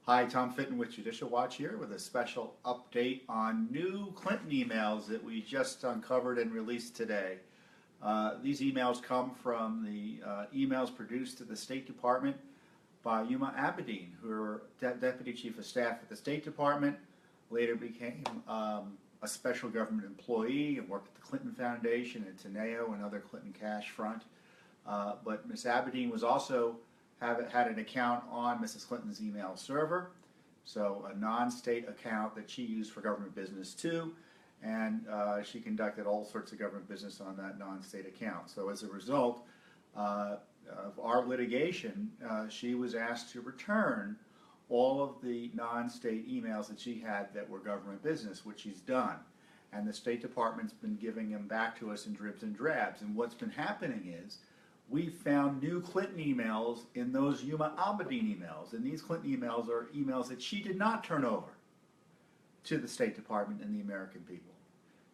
Hi, Tom Fitton with Judicial Watch here with a special update on new Clinton emails that we just uncovered and released today. These emails come from the emails produced at the State Department by Huma Abedin, who were Deputy Chief of Staff at the State Department, later became a special government employee and worked at the Clinton Foundation and Teneo and other Clinton cash front. But Ms. Abedin was also had an account on Mrs. Clinton's email server, so a non-state account that she used for government business too, and she conducted all sorts of government business on that non-state account. So as a result of our litigation, she was asked to return all of the non-state emails that she had that were government business, which she's done. And the State Department's been giving them back to us in dribs and drabs. And what's been happening is we found new Clinton emails in those Huma Abedin emails. And these Clinton emails are emails that she did not turn over to the State Department and the American people.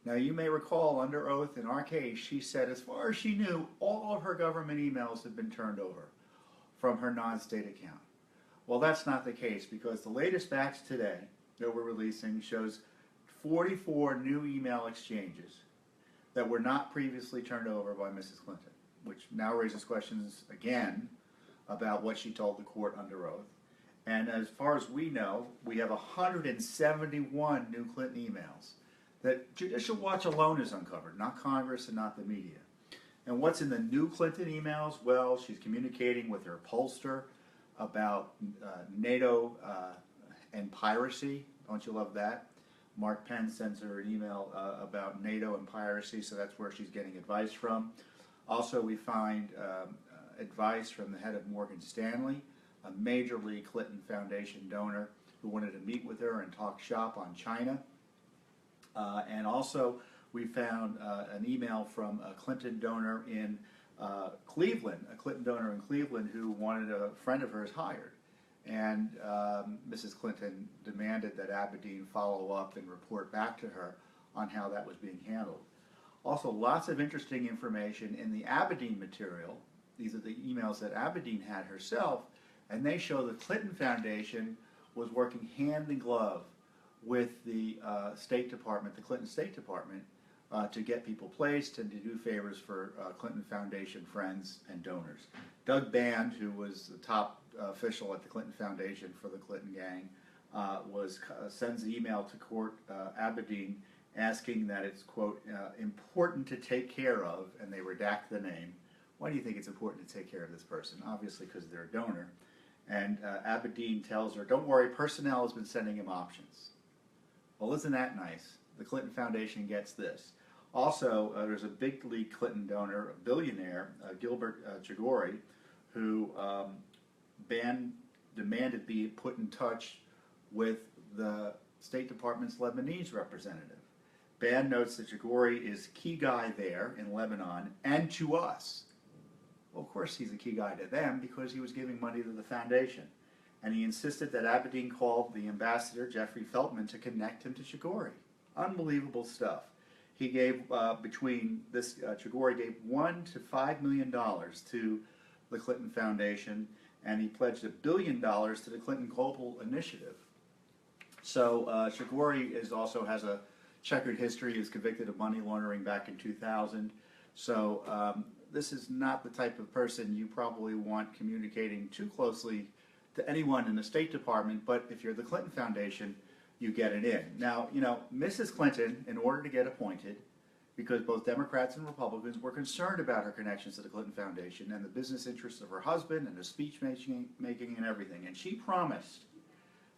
Now, you may recall under oath in our case, she said as far as she knew, all of her government emails had been turned over from her non-state account. Well, that's not the case, because the latest batch today that we're releasing shows 44 new email exchanges that were not previously turned over by Mrs. Clinton, which now raises questions again about what she told the court under oath. And as far as we know, we have 171 new Clinton emails that Judicial Watch alone has uncovered, not Congress and not the media. And what's in the new Clinton emails? Well, she's communicating with her pollster about NATO and piracy. Don't you love that? Mark Penn sends her an email about NATO and piracy, so that's where she's getting advice from. Also, we find advice from the head of Morgan Stanley, a major league Clinton Foundation donor who wanted to meet with her and talk shop on China. And also, we found an email from a Clinton donor in Cleveland, a Clinton donor in Cleveland who wanted a friend of hers hired. And Mrs. Clinton demanded that Abedin follow up and report back to her on how that was being handled. Also, lots of interesting information in the Abedin material. These are the emails that Abedin had herself, and they show the Clinton Foundation was working hand in glove with the State Department, the Clinton State Department, to get people placed and to do favors for Clinton Foundation friends and donors. Doug Band, who was the top official at the Clinton Foundation for the Clinton gang, sends an email to court Abedin asking that it's, quote, important to take care of, and they redact the name. Why do you think it's important to take care of this person? Obviously because they're a donor. And Abedin tells her, don't worry, personnel has been sending him options. Well, isn't that nice? The Clinton Foundation gets this. Also, there's a big league Clinton donor, a billionaire, Gilbert Chagoury, who demanded be put in touch with the State Department's Lebanese representative. Band notes that Chagoury is a key guy there in Lebanon and to us. Well, of course he's a key guy to them because he was giving money to the foundation. And he insisted that Abedin called the ambassador, Jeffrey Feltman, to connect him to Chagoury. Unbelievable stuff. He gave, Chagoury gave $1 to $5 million to the Clinton Foundation, and he pledged $1 billion to the Clinton Global Initiative. So Chagoury also has a checkered history. He was convicted of money laundering back in 2000. So this is not the type of person you probably want communicating too closely to anyone in the State Department, but if you're the Clinton Foundation, you get it in. Now, you know, Mrs. Clinton, in order to get appointed, because both Democrats and Republicans were concerned about her connections to the Clinton Foundation and the business interests of her husband and the speech making and everything, and she promised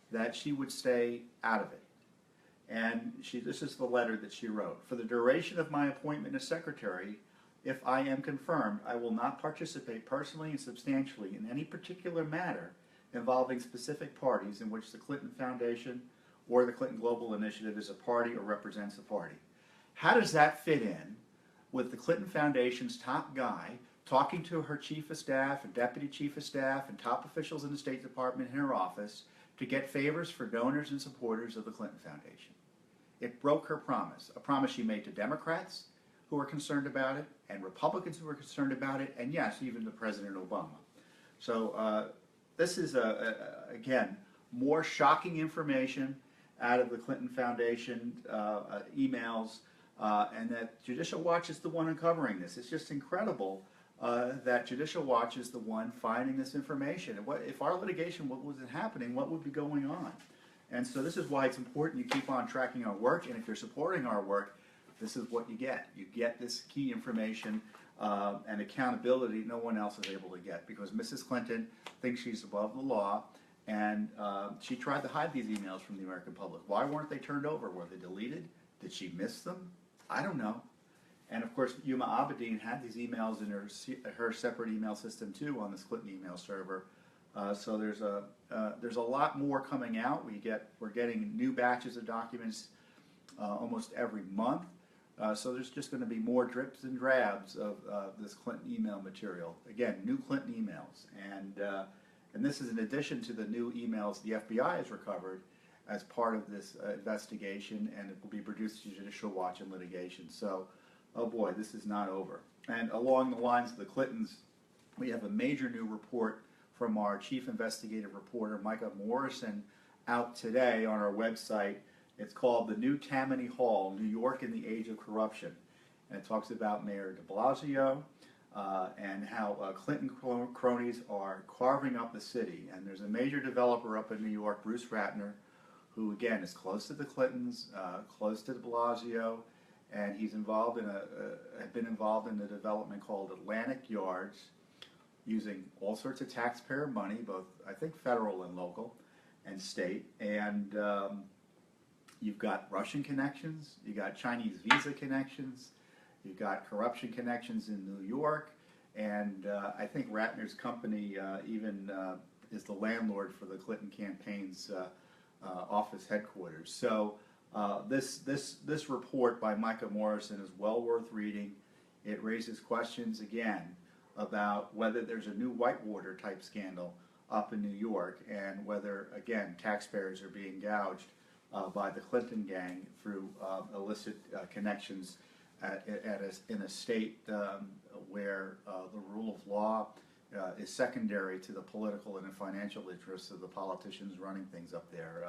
that she would stay out of it. And this is the letter that she wrote. For the duration of my appointment as secretary, if I am confirmed, I will not participate personally and substantially in any particular matter involving specific parties in which the Clinton Foundation or the Clinton Global Initiative is a party or represents a party. How does that fit in with the Clinton Foundation's top guy talking to her chief of staff and deputy chief of staff and top officials in the State Department in her office to get favors for donors and supporters of the Clinton Foundation? It broke her promise, a promise she made to Democrats who were concerned about it and Republicans who were concerned about it, and yes, even to President Obama. So this is, again, more shocking information out of the Clinton Foundation emails, and that Judicial Watch is the one uncovering this. It's just incredible that Judicial Watch is the one finding this information. And if our litigation wasn't happening, what would be going on? And so this is why it's important you keep on tracking our work, and if you're supporting our work, this is what you get. You get this key information and accountability no one else is able to get, because Mrs. Clinton thinks she's above the law, and she tried to hide these emails from the American public. Why weren't they turned over? Were they deleted? Did she miss them? I don't know. And of course, Huma Abedin had these emails in her separate email system too on this Clinton email server. So there's a lot more coming out. We're getting new batches of documents almost every month. So there's just going to be more drips and drabs of this Clinton email material. Again, new Clinton emails, and this is in addition to the new emails the FBI has recovered as part of this investigation, and it will be produced to Judicial Watch and litigation. So, oh boy, this is not over. And along the lines of the Clintons, we have a major new report from our chief investigative reporter, Micah Morrison, out today on our website. It's called The New Tammany Hall, New York in the Age of Corruption. And it talks about Mayor de Blasio and how Clinton cronies are carving up the city. And there's a major developer up in New York, Bruce Ratner, who again is close to the Clintons, close to de Blasio, and he's involved in had been involved in the development called Atlantic Yards, using all sorts of taxpayer money, both I think federal and local and state. And you've got Russian connections, you got Chinese visa connections, you've got corruption connections in New York, and I think Ratner's company even is the landlord for the Clinton campaign's office headquarters. So this report by Micah Morrison is well worth reading. It raises questions again about whether there's a new Whitewater type scandal up in New York, and whether again taxpayers are being gouged by the Clinton gang through illicit connections in a state where the rule of law is secondary to the political and financial interests of the politicians running things up there.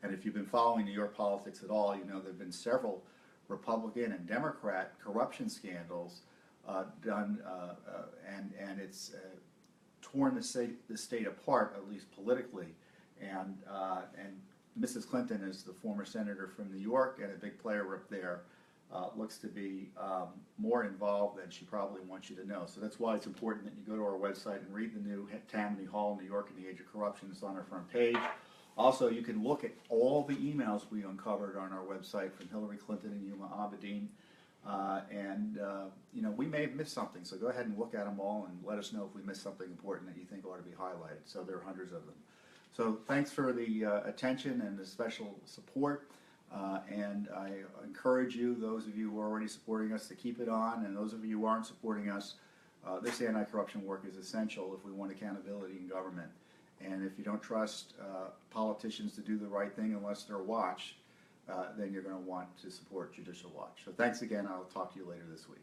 And if you've been following New York politics at all, you know there have been several Republican and Democrat corruption scandals done, and it's torn the state apart, at least politically. And Mrs. Clinton is the former senator from New York and a big player up there. Looks to be more involved than she probably wants you to know. So that's why it's important that you go to our website and read the new Tammany Hall, New York in the Age of Corruption. It's on our front page. Also, you can look at all the emails we uncovered on our website from Hillary Clinton and Huma Abedin. You know, we may have missed something, so go ahead and look at them all and let us know if we missed something important that you think ought to be highlighted. So there are hundreds of them. So thanks for the attention and the special support. And I encourage you, those of you who are already supporting us, to keep it on, and those of you who aren't supporting us, this anti-corruption work is essential if we want accountability in government. And if you don't trust politicians to do the right thing unless they're watched, then you're going to want to support Judicial Watch. So thanks again. I'll talk to you later this week.